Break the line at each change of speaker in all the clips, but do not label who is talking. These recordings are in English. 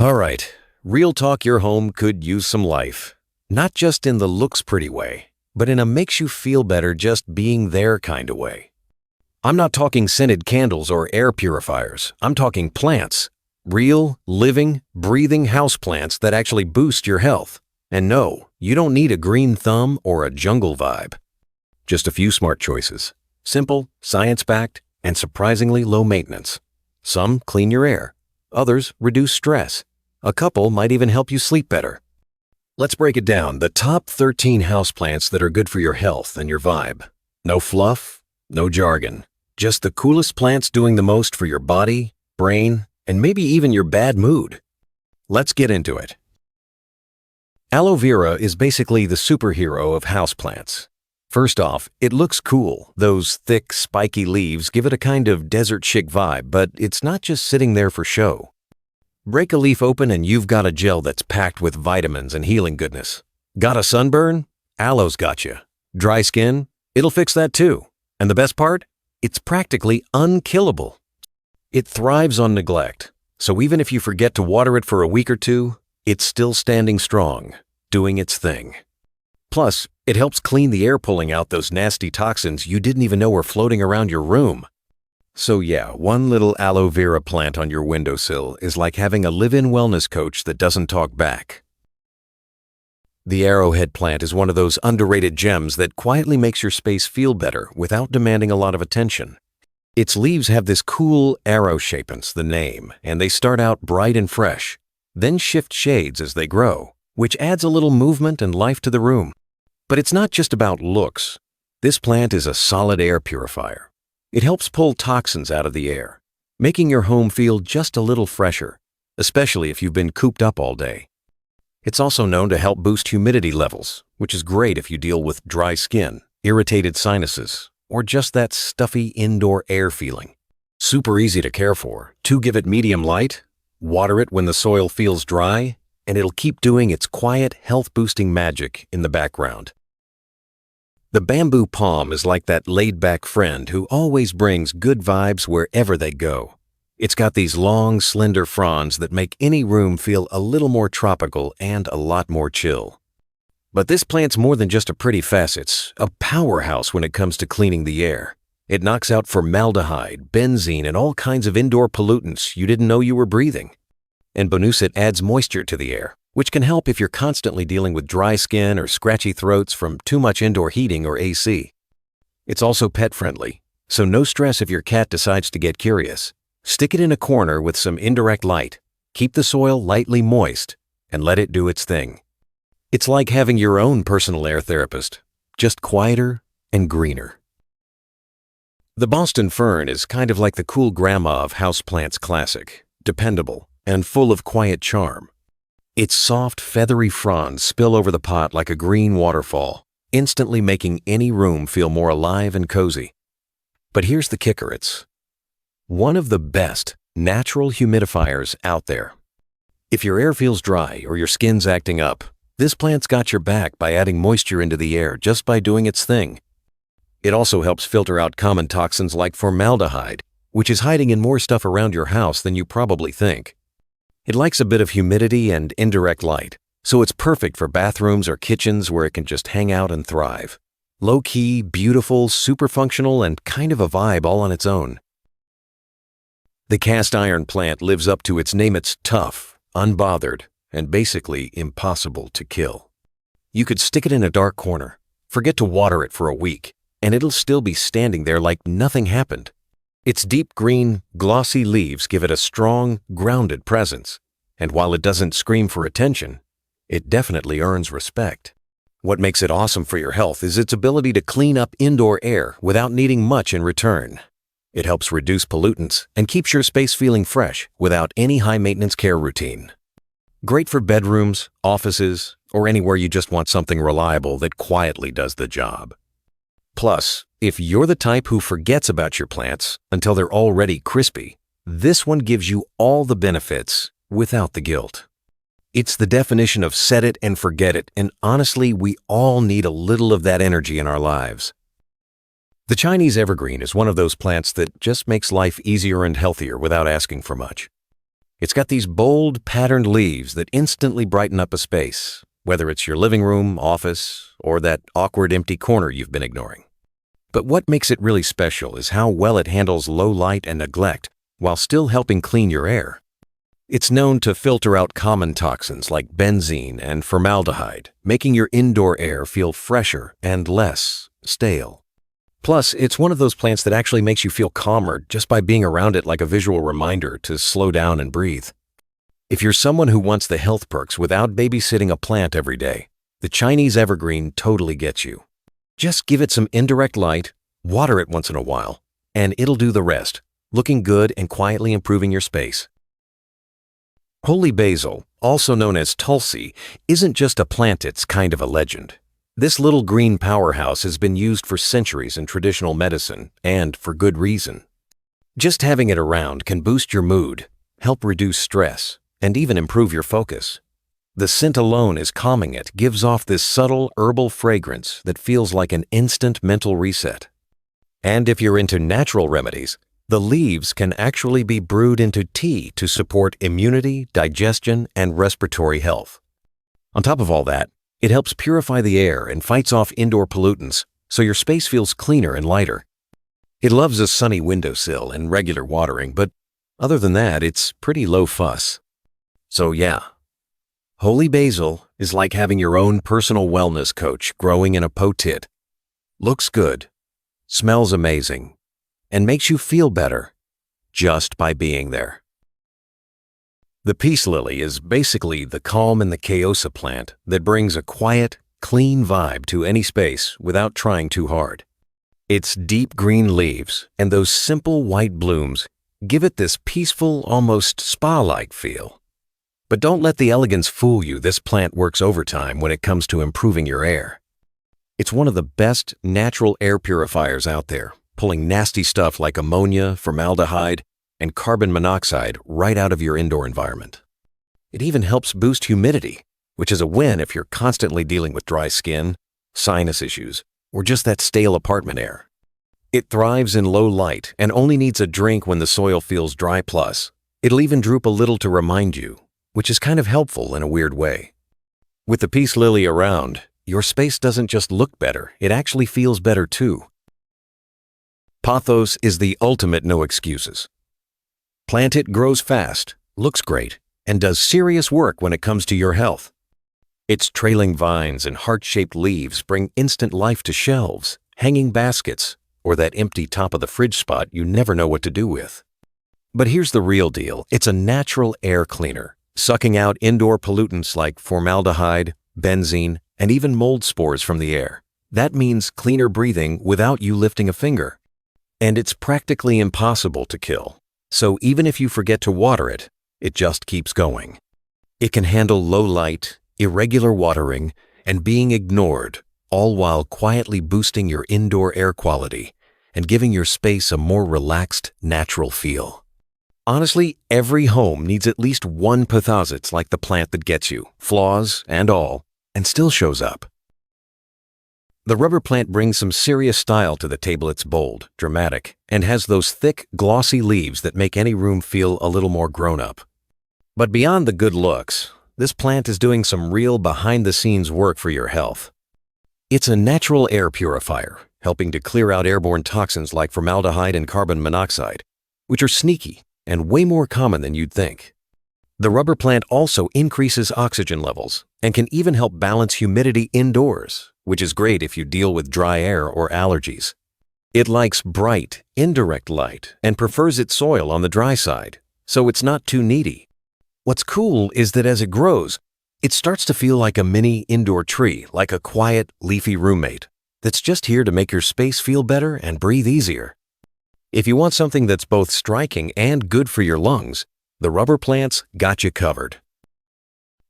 All right, real talk, your home could use some life. Not just in the looks pretty way, but in a makes you feel better just being there kind of way. I'm not talking scented candles or air purifiers. I'm talking plants. Real, living, breathing houseplants that actually boost your health. And no, you don't need a green thumb or a jungle vibe. Just a few smart choices. Simple, science-backed, and surprisingly low maintenance. Some clean your air. Others reduce stress. A couple might even help you sleep better. Let's break it down. The top 13 houseplants that are good for your health and your vibe. No fluff, no jargon. Just the coolest plants doing the most for your body, brain, and maybe even your bad mood. Let's get into it. Aloe Vera is basically the superhero of houseplants. First off, it looks cool. Those thick, spiky leaves give it a kind of desert chic vibe, but it's not just sitting there for show. Break a leaf open and you've got a gel that's packed with vitamins and healing goodness. Got a sunburn? Aloe's got you. Dry skin? It'll fix that too. And the best part? It's practically unkillable. It thrives on neglect, so even if you forget to water it for a week or two, it's still standing strong, doing its thing. Plus, it helps clean the air, pulling out those nasty toxins you didn't even know were floating around your room. So yeah, one little aloe vera plant on your windowsill is like having a live-in wellness coach that doesn't talk back. The Arrowhead plant is one of those underrated gems that quietly makes your space feel better without demanding a lot of attention. Its leaves have this cool arrow shape, hence the name, and they start out bright and fresh, then shift shades as they grow, which adds a little movement and life to the room. But it's not just about looks. This plant is a solid air purifier. It helps pull toxins out of the air, making your home feel just a little fresher, especially if you've been cooped up all day. It's also known to help boost humidity levels, which is great if you deal with dry skin, irritated sinuses, or just that stuffy indoor air feeling. Super easy to care for. Give it medium light, water it when the soil feels dry, and it'll keep doing its quiet, health-boosting magic in the background. The bamboo palm is like that laid-back friend who always brings good vibes wherever they go. It's got these long, slender fronds that make any room feel a little more tropical and a lot more chill. But this plant's more than just a pretty facet. It's a powerhouse when it comes to cleaning the air. It knocks out formaldehyde, benzene, and all kinds of indoor pollutants you didn't know you were breathing. And bonus, it adds moisture to the air, which can help if you're constantly dealing with dry skin or scratchy throats from too much indoor heating or AC. It's also pet-friendly, so no stress if your cat decides to get curious. Stick it in a corner with some indirect light, keep the soil lightly moist, and let it do its thing. It's like having your own personal air therapist, just quieter and greener. The Boston Fern is kind of like the cool grandma of houseplants classic, dependable, and full of quiet charm. Its soft, feathery fronds spill over the pot like a green waterfall, instantly making any room feel more alive and cozy. But here's the kicker, it's one of the best natural humidifiers out there. If your air feels dry or your skin's acting up, this plant's got your back by adding moisture into the air just by doing its thing. It also helps filter out common toxins like formaldehyde, which is hiding in more stuff around your house than you probably think. It likes a bit of humidity and indirect light, so it's perfect for bathrooms or kitchens where it can just hang out and thrive. Low-key, beautiful, super functional, and kind of a vibe all on its own. The cast iron plant lives up to its name. It's tough, unbothered, and basically impossible to kill. You could stick it in a dark corner, forget to water it for a week, and it'll still be standing there like nothing happened. Its deep green, glossy leaves give it a strong, grounded presence, and while it doesn't scream for attention, it definitely earns respect. What makes it awesome for your health is its ability to clean up indoor air without needing much in return. It helps reduce pollutants and keeps your space feeling fresh without any high-maintenance care routine. Great for bedrooms, offices, or anywhere you just want something reliable that quietly does the job. Plus, if you're the type who forgets about your plants until they're already crispy, this one gives you all the benefits without the guilt. It's the definition of set it and forget it, and honestly, we all need a little of that energy in our lives. The Chinese evergreen is one of those plants that just makes life easier and healthier without asking for much. It's got these bold, patterned leaves that instantly brighten up a space, whether it's your living room, office, or that awkward empty corner you've been ignoring. But what makes it really special is how well it handles low light and neglect while still helping clean your air. It's known to filter out common toxins like benzene and formaldehyde, making your indoor air feel fresher and less stale. Plus, it's one of those plants that actually makes you feel calmer just by being around it, like a visual reminder to slow down and breathe. If you're someone who wants the health perks without babysitting a plant every day, the Chinese Evergreen totally gets you. Just give it some indirect light, water it once in a while, and it'll do the rest, looking good and quietly improving your space. Holy Basil, also known as Tulsi, isn't just a plant, it's kind of a legend. This little green powerhouse has been used for centuries in traditional medicine, and for good reason. Just having it around can boost your mood, help reduce stress, and even improve your focus. The scent alone is calming. It gives off this subtle herbal fragrance that feels like an instant mental reset. And if you're into natural remedies, the leaves can actually be brewed into tea to support immunity, digestion, and respiratory health. On top of all that, it helps purify the air and fights off indoor pollutants, so your space feels cleaner and lighter. It loves a sunny windowsill and regular watering, but other than that, it's pretty low fuss. So yeah, Holy Basil is like having your own personal wellness coach growing in a potit. Looks good, smells amazing, and makes you feel better just by being there. The peace lily is basically the calm in the chaosa plant that brings a quiet, clean vibe to any space without trying too hard. Its deep green leaves and those simple white blooms give it this peaceful, almost spa-like feel. But don't let the elegance fool you. This plant works overtime when it comes to improving your air. It's one of the best natural air purifiers out there, pulling nasty stuff like ammonia, formaldehyde, and carbon monoxide right out of your indoor environment. It even helps boost humidity, which is a win if you're constantly dealing with dry skin, sinus issues, or just that stale apartment air. It thrives in low light and only needs a drink when the soil feels dry. Plus, it'll even droop a little to remind you, which is kind of helpful in a weird way. With the peace lily around, your space doesn't just look better, it actually feels better too. Pothos is the ultimate no excuses. Plant it, grows fast, looks great, and does serious work when it comes to your health. Its trailing vines and heart-shaped leaves bring instant life to shelves, hanging baskets, or that empty top of the fridge spot you never know what to do with. But here's the real deal. It's a natural air cleaner, sucking out indoor pollutants like formaldehyde, benzene, and even mold spores from the air. That means cleaner breathing without you lifting a finger. And it's practically impossible to kill. So even if you forget to water it, it just keeps going. It can handle low light, irregular watering, and being ignored, all while quietly boosting your indoor air quality and giving your space a more relaxed, natural feel. Honestly, every home needs at least one Pothos like the plant that gets you, flaws and all, and still shows up. The rubber plant brings some serious style to the table. It's bold, dramatic, and has those thick, glossy leaves that make any room feel a little more grown-up. But beyond the good looks, this plant is doing some real behind-the-scenes work for your health. It's a natural air purifier, helping to clear out airborne toxins like formaldehyde and carbon monoxide, which are sneaky and way more common than you'd think. The rubber plant also increases oxygen levels and can even help balance humidity indoors, which is great if you deal with dry air or allergies. It likes bright, indirect light and prefers its soil on the dry side, so it's not too needy. What's cool is that as it grows, it starts to feel like a mini indoor tree, like a quiet, leafy roommate that's just here to make your space feel better and breathe easier. If you want something that's both striking and good for your lungs, the rubber plant's got you covered.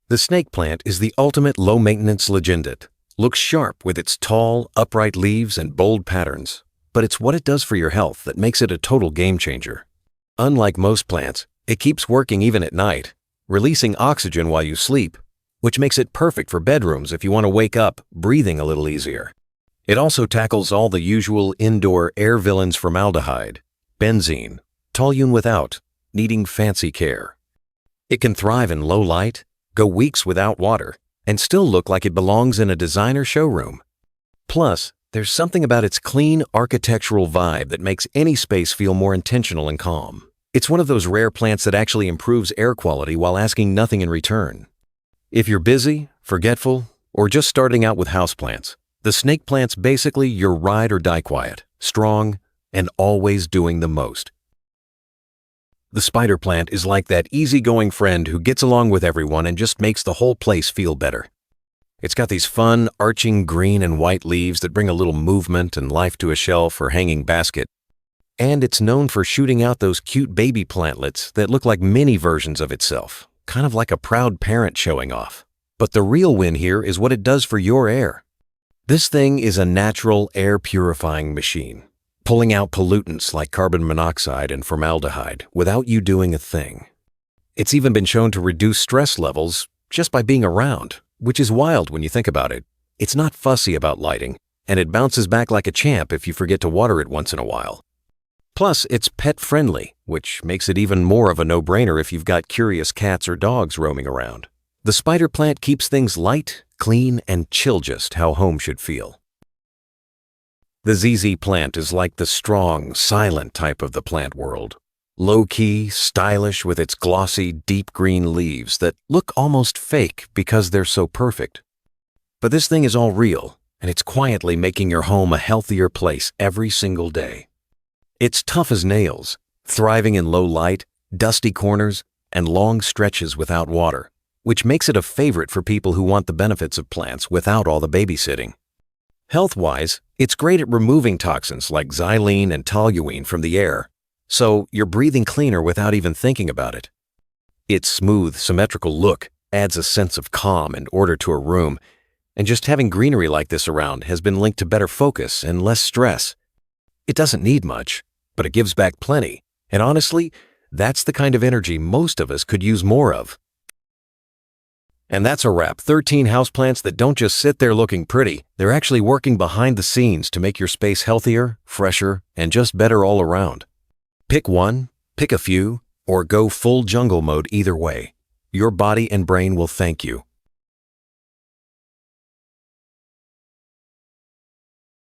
The snake plant is the ultimate low-maintenance legendate. Looks sharp with its tall, upright leaves and bold patterns, but it's what it does for your health that makes it a total game changer. Unlike most plants, it keeps working even at night, releasing oxygen while you sleep, which makes it perfect for bedrooms if you want to wake up breathing a little easier. It also tackles all the usual indoor air villains: formaldehyde, benzene, toluene without, needing fancy care. It can thrive in low light, go weeks without water, and still look like it belongs in a designer showroom. Plus, there's something about its clean architectural vibe that makes any space feel more intentional and calm. It's one of those rare plants that actually improves air quality while asking nothing in return. If you're busy, forgetful, or just starting out with houseplants, the snake plant's basically your ride or die quiet, strong, and always doing the most. The spider plant is like that easygoing friend who gets along with everyone and just makes the whole place feel better. It's got these fun, arching green and white leaves that bring a little movement and life to a shelf or hanging basket. And it's known for shooting out those cute baby plantlets that look like mini versions of itself, kind of like a proud parent showing off. But the real win here is what it does for your air. This thing is a natural air-purifying machine, pulling out pollutants like carbon monoxide and formaldehyde without you doing a thing. It's even been shown to reduce stress levels just by being around, which is wild when you think about it. It's not fussy about lighting, and it bounces back like a champ if you forget to water it once in a while. Plus, it's pet-friendly, which makes it even more of a no-brainer if you've got curious cats or dogs roaming around. The spider plant keeps things light, clean, and chill, just how home should feel. The ZZ plant is like the strong, silent type of the plant world. Low-key, stylish with its glossy, deep green leaves that look almost fake because they're so perfect. But this thing is all real, and it's quietly making your home a healthier place every single day. It's tough as nails, thriving in low light, dusty corners, and long stretches without water, which makes it a favorite for people who want the benefits of plants without all the babysitting. Health-wise, it's great at removing toxins like xylene and toluene from the air, so you're breathing cleaner without even thinking about it. Its smooth, symmetrical look adds a sense of calm and order to a room, and just having greenery like this around has been linked to better focus and less stress. It doesn't need much, but it gives back plenty, and honestly, that's the kind of energy most of us could use more of. And that's a wrap. 13 houseplants that don't just sit there looking pretty, they're actually working behind the scenes to make your space healthier, fresher, and just better all around. Pick one, pick a few, or go full jungle mode either way. Your body and brain will thank you.